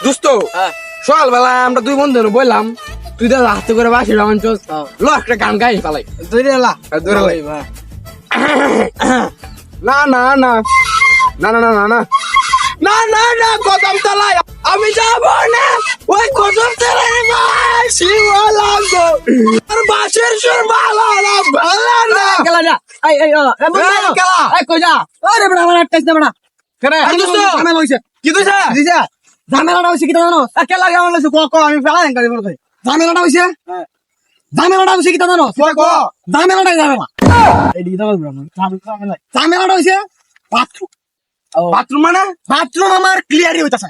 দোস্ত সকালবেলা আমরা দুই বন্ধু বললাম তুই তো হাতে করে বাসি রামঞ্চল ল একটা গান গাই পালাই না না না না না না না না না না না কদম তলায় আমি যাব না ওই কদম তলায় শিবলাঙ্গো আর বাসের সুর ভালো না ভালো না গেলা যা এই এই গেলা এই কই যা আরে বড় আমার একটা না বড় কেন দোস্ত ঝামেলা হইছে কি তুইছা দিজা ঝামেলাটা হইছে কি জানো কেলা কেমন হইছে ক আমি ফেলাই দেন গাড়ি বড় ভাই ঝামেলাটা হইছে ঝামেলাটা হইছে কি জানো কো ঝামেলাটা ঝামেলা এই দিকে দাও ঝামেলা ঝামেলাটা হইছে বাথরুম বাথরুম মানে বাথরুম আমার ক্লিয়ারই হইতাছে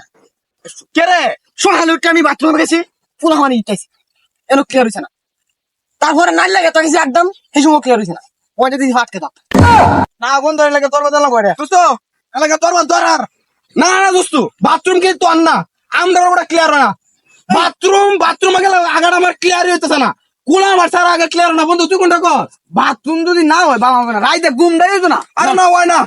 কে রে সকালে উঠে আমি বাথরুমে গেছি পুরো পানি ইটাইছি এনো ক্লিয়ার হইছে না তারপরে নাই লাগে তো গেছি একদম সেই সময় ক্লিয়ার হইছে না ওইটা দিদি ফাটকে দাও না বন্ধ লাগে তোর বদলা করে দোস্ত এলাকা তোর দরার না না দোস্ত বাথরুম কি তো না আমরা ওটা ক্লিয়ার না বাথরুম গেলে আগার আমার ক্লিয়ার হইতেছে না কোন আমার সারা আগে ক্লিয়ার না বন্ধু তুই কোনটা কর বাথরুম যদি না হয় বাবা হবে না রাইতে ঘুম দেয় তো না আরে না হয় না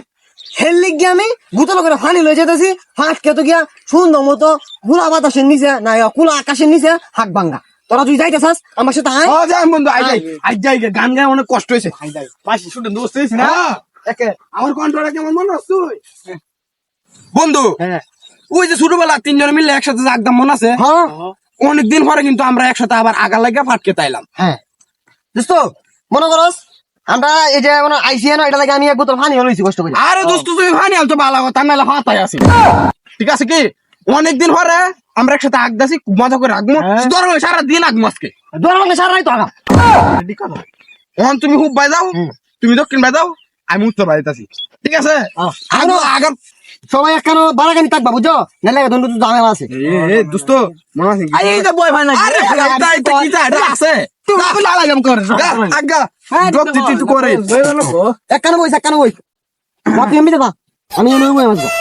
হেললি গিয়ে আমি গুতলো করে পানি লয়ে যেতেছি ফাটকে তো গিয়া সুন্দর মতো খোলা বাতাসের নিচে না খোলা আকাশের নিচে হাক ভাঙ্গা তোরা তুই যাইতেছাস আমার সাথে আয় ও যাই বন্ধু আই যাই গান গায় অনেক কষ্ট হয়েছে পাশে শুধু দোস্ত হয়েছে না একে আমার কন্ট্রোলটা কেমন মনে হচ্ছে বন্ধু হ্যাঁ ওই যে ছোটবেলা তিনজন মিলে একসাথে একদম মনে আছে হ্যাঁ অনেকদিন পরে কিন্তু আমরা একসাথে আবার আগা লাগে ফাটকে তাইলাম হ্যাঁ দোস্ত মনে করস আমরা এই যে মানে আইসি না এটা লাগে আমি এক বোতল পানি লইছি কষ্ট করে আরে দোস্ত তুই ভানি আলতো ভালো কথা নাহলে হাতায় আছি ঠিক আছে কি অনেকদিন পরে আমরা একসাথে আগদাছি মজা করে রাখবো ধরো সারা দিন আগবো আজকে দোয়া মানে সারা তো আগা এখন তুমি খুব বাই যাও তুমি দক্ষিণ বাই যাও আমি উত্তর বাই যাচ্ছি ঠিক আছে আগাম সবাই একখানো বারাগানি থাকবা বুঝছো নাহলে ধন্যবাদ ঝামেলা আছে এ দোস্ত মনে আছে এই যে বয় ভাই না আরে এটা কি এটা আছে তুই লাগাম কর আগা দক্ষিণ তুই করে একখানো বই বাপি আমি দেবা আমি এনে বই মাসবা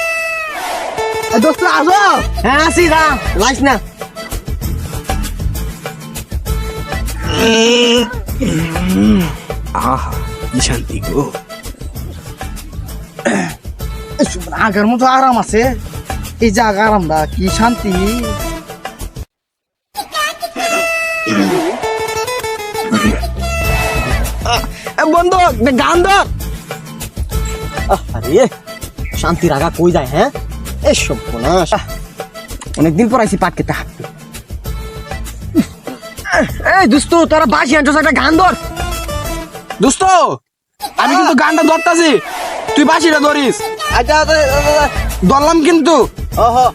দোস্ত আসো হ্যাঁ আসি যা লাইস না আহা কি শান্তি গো আগের মতো আরাম আছে এই জায়গা আরামটা কি শান্তি বন্ধু গান ধর আরে শান্তির আগা কই যায় হ্যাঁ এই সব অনেকদিন পর আইসি পাট খেতে হাঁটতে এই দোস্ত তোরা বাসি আনছস একটা গান ধর দোস্ত আমি কিন্তু গানটা ধরতাছি তুই বাসিটা ধরিস আচ্ছা ধরলাম কিন্তু ওহো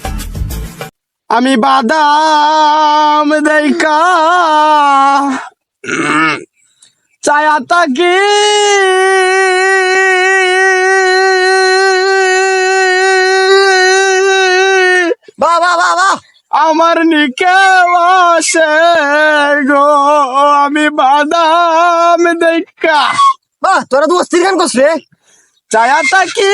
আমি বাদাম দেইকা চায়া তাকি বাহ বাহ বাহ বাহ আমার নিকে আসে গো আমি বাদাম দেইকা বাহ তোরা তো অস্থির গান করছ রে চায়া তাকি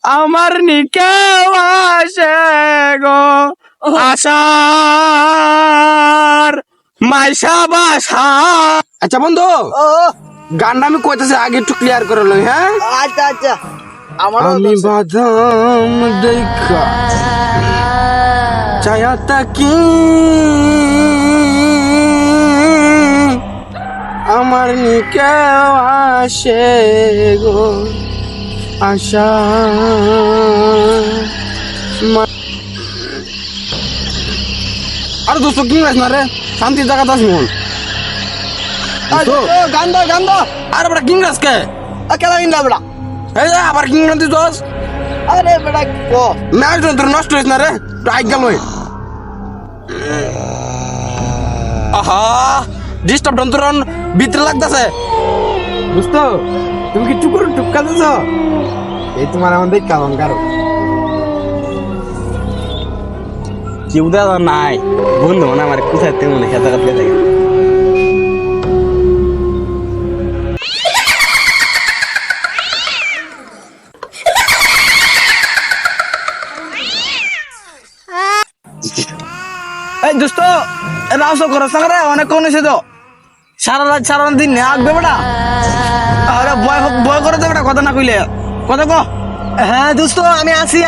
আমার নিকে আসে গো আশার মাইশা বাসা আচ্ছা বন্ধু ও গানটা আমি কইতেছি আগে একটু ক্লিয়ার করে লই হ্যাঁ আচ্ছা আচ্ছা আমি বাদাম দেখা চায়া তাকি আমার নিকে আসে গো আশা আরে দোস্ত কি না রে শান্তির জায়গা আছি মন গান দো আরে বড় কিংরাজ কে কেলা ইন বড়া এই যে আবার কিংরাজ দিছস আরে বড়া কো ম্যাচ তোর নষ্ট হইছ না রে রাইট গেল ওই আহা ডিস্টার্ব ডন্তরন ভিতরে লাগতাছে দোস্ত তুমি কি টুকুর টুকা দিছ এই তোমার আমাদের কারণ কারো কেউ দাদা নাই বন্ধু মানে আমার কোথায় তেমন খেতে কাটলে থাকে এই দোস্ত রাউস করো সাগরে অনেক কোন এসে তো সারা দিন আগবে বেটা আরে বয় করে দে বেটা কথা না কইলে কথা কো হ্যাঁ দোস্ত আমি আসি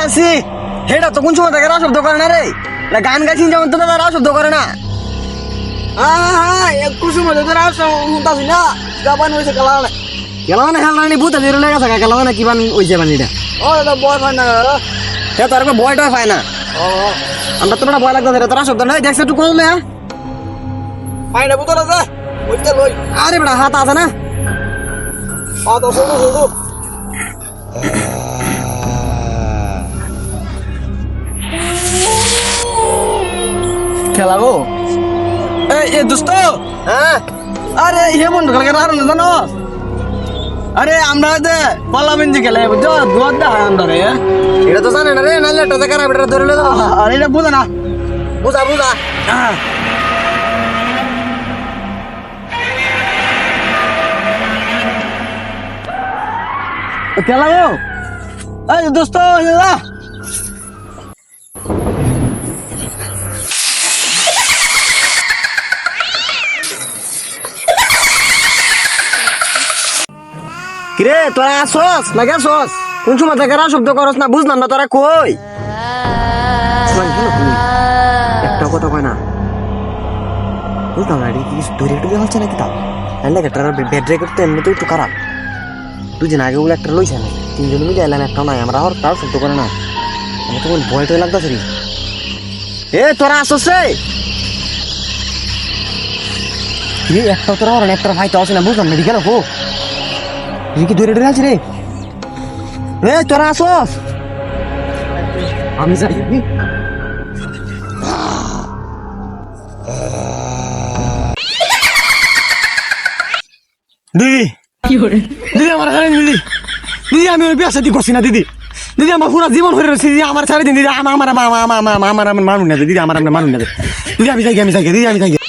হেটা তো কোন সময় থেকে শব্দ করে না রে না গান গাইছিন যেমন তো তারা শব্দ করে না হ্যাঁ একটু সময় ধরে শুনতাছি না গাবান হয়েছে কালা খেলা না ভূত আছে লেগে থাকা খেলা না কিবান ওইছে বানিটা ও দাদা বয় হয় না হে তোর বয়টা পায় না ও আমরা তোমরা ভয় লাগতো তারা শব্দ নাই দেখছে একটু করলে পাই না বুতল আছে ওইটা লই আরে বেটা হাত আছে না তো শুধু খেলা গো এ দোস্ত হ্যাঁ আরে হে বন্ধু কালকে আর না জানো আরে আমরা যে পার্লামেন্ট খেলে বুঝছো দুয়ার দা আমরা রে এটা তো জানে না রে নালে এটা দেখা বেটা ধরে লে আরে এটা বুঝা না বুঝা খেলা গো এই দোস্ত যা কিরে তোরা আসস না গেছস কোন সময় থেকে শব্দ করস না বুঝলাম না তোরা কই একটা কথা কয় না বুঝলাম না কি ধরে একটু হচ্ছে নাকি তাও এলে একটা ব্যাটারি করতে এমনিতেও একটু খারাপ দুদিন আগে ওগুলো একটা লইছে না তিনজন মিলে এলাম একটা নয় আমরা আর তাও শব্দ করে না আমার তো ভয়টাই লাগতেছে রে এ তোরা আসস রে একটা তোরা আর একটা ভাই তো আসে না বুঝলাম না কেন কো কি দূরে আছে রে এ তোরা আসস আমি যাই দিদি দিদি আমার ছাড়েন দিদি দিদি আমি ওই বিয়া সাথে করছি না দিদি দিদি আমার পুরো জীবন হয়ে রয়েছে দিদি আমার ছাড়ে দিন দিদি আমার মানুষ না দিদি আমার মানুষ না দিদি আমি যাই দিদি আমি যাই